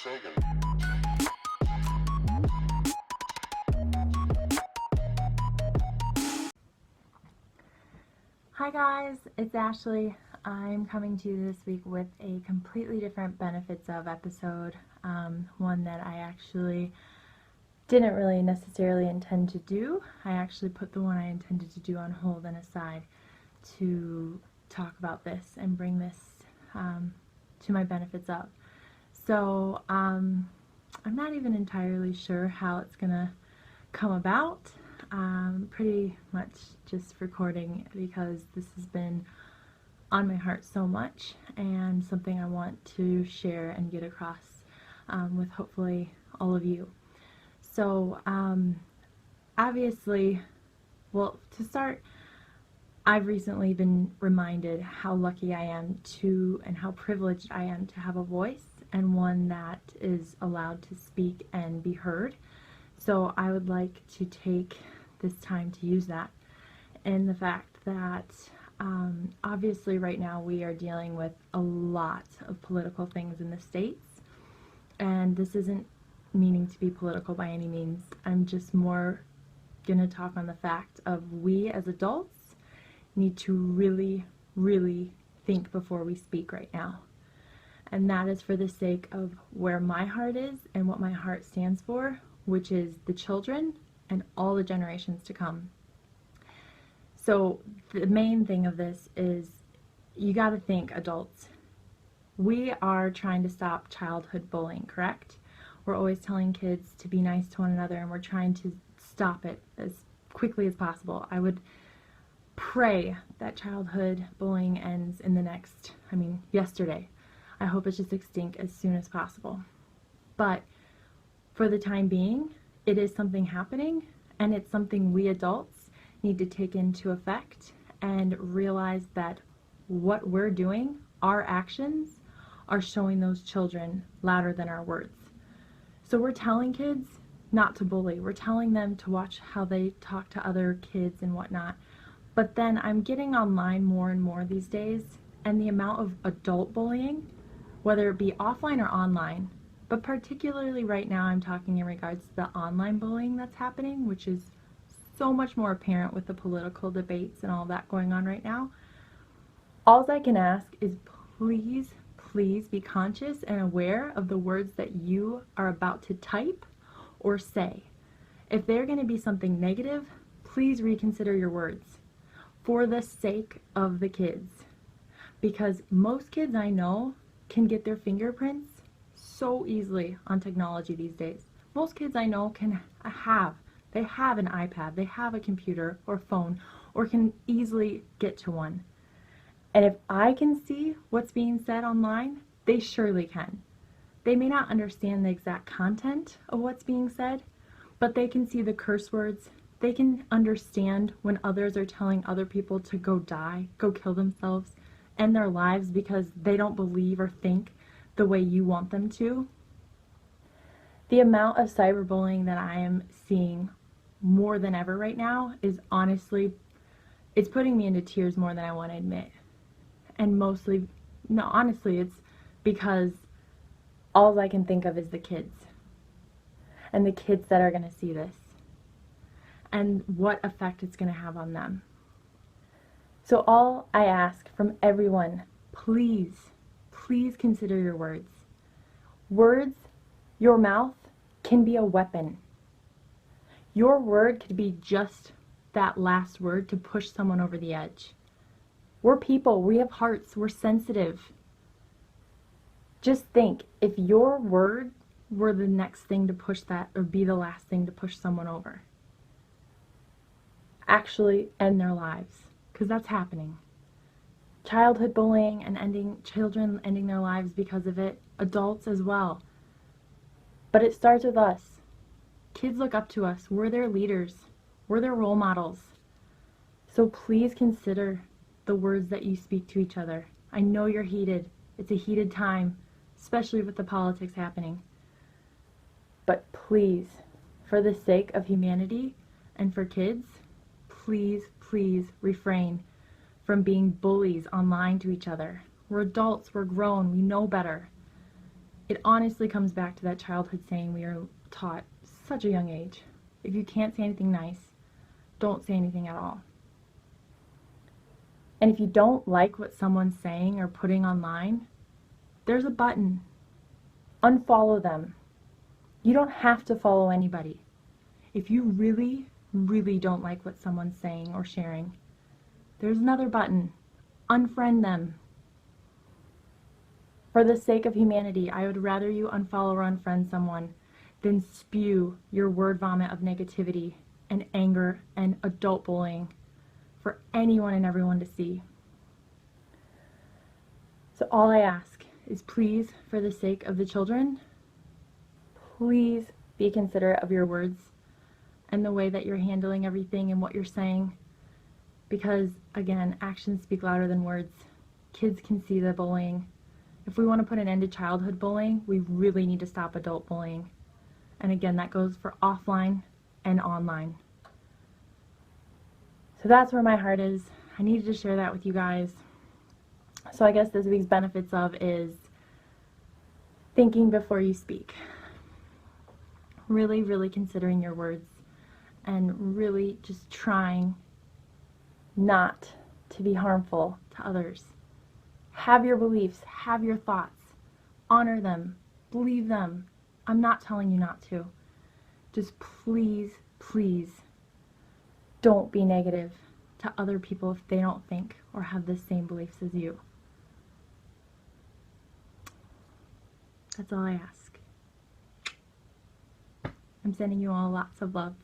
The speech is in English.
Sagan. Hi guys, it's Ashley. I'm coming to you this week with a completely different benefits of episode, one that I actually didn't really necessarily intend to do. I actually put the one I intended to do on hold and aside to talk about this and bring this to my benefits of. So I'm not even entirely sure how it's gonna come about. Pretty much just recording because this has been on my heart so much and something I want to share and get across with hopefully all of you. So obviously, well, to start, I've recently been reminded how lucky I am to and how privileged I am to have a voice and one that is allowed to speak and be heard. So I would like to take this time to use that, and the fact that obviously right now we are dealing with a lot of political things in the States, and this isn't meaning to be political by any means. I'm just more going to talk on the fact of we as adults need to really, really think before we speak right now. And that is for the sake of where my heart is and what my heart stands for, which is the children and all the generations to come. So the main thing of this is you got to think, adults. We are trying to stop childhood bullying, correct? We're always telling kids to be nice to one another, and we're trying to stop it as quickly as possible. I would pray that childhood bullying ends in yesterday. I hope it's just extinct as soon as possible. But for the time being, it is something happening, and it's something we adults need to take into effect and realize that what we're doing, our actions, are showing those children louder than our words. So we're telling kids not to bully. We're telling them to watch how they talk to other kids and whatnot. But then I'm getting online more and more these days, and the amount of adult bullying, whether it be offline or online, but particularly right now I'm talking in regards to the online bullying that's happening, which is so much more apparent with the political debates and all that going on right now. All I can ask is please, please be conscious and aware of the words that you are about to type or say. If they're going to be something negative, please reconsider your words for the sake of the kids. Because most kids I know can get their fingerprints so easily on technology these days. Most kids I know they have an iPad, they have a computer or phone, or can easily get to one. And if I can see what's being said online, they surely can. They may not understand the exact content of what's being said, but they can see the curse words. They can understand when others are telling other people to go die, go kill themselves, end their lives because they don't believe or think the way you want them to. The amount of cyberbullying that I am seeing more than ever right now is honestly, it's putting me into tears more than I want to admit. And honestly, it's because all I can think of is the kids. And the kids that are going to see this. And what effect it's going to have on them. So all I ask from everyone, please, please consider your words. Words, your mouth, can be a weapon. Your word could be just that last word to push someone over the edge. We're people, we have hearts, we're sensitive. Just think, if your word were the next thing to push that, or be the last thing to push someone over, actually end their lives, because that's happening. Childhood bullying and children ending their lives because of it, adults as well. But it starts with us. Kids look up to us. We're their leaders. We're their role models. So please consider the words that you speak to each other. I know you're heated. It's a heated time, especially with the politics happening. But please, for the sake of humanity and for kids, please, please refrain from being bullies online to each other. We're adults, we're grown, we know better. It honestly comes back to that childhood saying we are taught such a young age. If you can't say anything nice, don't say anything at all. And if you don't like what someone's saying or putting online, there's a button. Unfollow them. You don't have to follow anybody. If you really, really don't like what someone's saying or sharing, there's another button. Unfriend them. For the sake of humanity, I would rather you unfollow or unfriend someone than spew your word vomit of negativity and anger and adult bullying for anyone and everyone to see. So all I ask is, please, for the sake of the children, please be considerate of your words and the way that you're handling everything and what you're saying. Because, again, actions speak louder than words. Kids can see the bullying. If we want to put an end to childhood bullying, we really need to stop adult bullying. And again, that goes for offline and online. So that's where my heart is. I needed to share that with you guys. So I guess this week's benefits of is thinking before you speak. Really, really considering your words and really just trying not to be harmful to others. Have your beliefs, have your thoughts, honor them, believe them. I'm not telling you not to. Just please, please don't be negative to other people if they don't think or have the same beliefs as you. That's all I ask. I'm sending you all lots of love.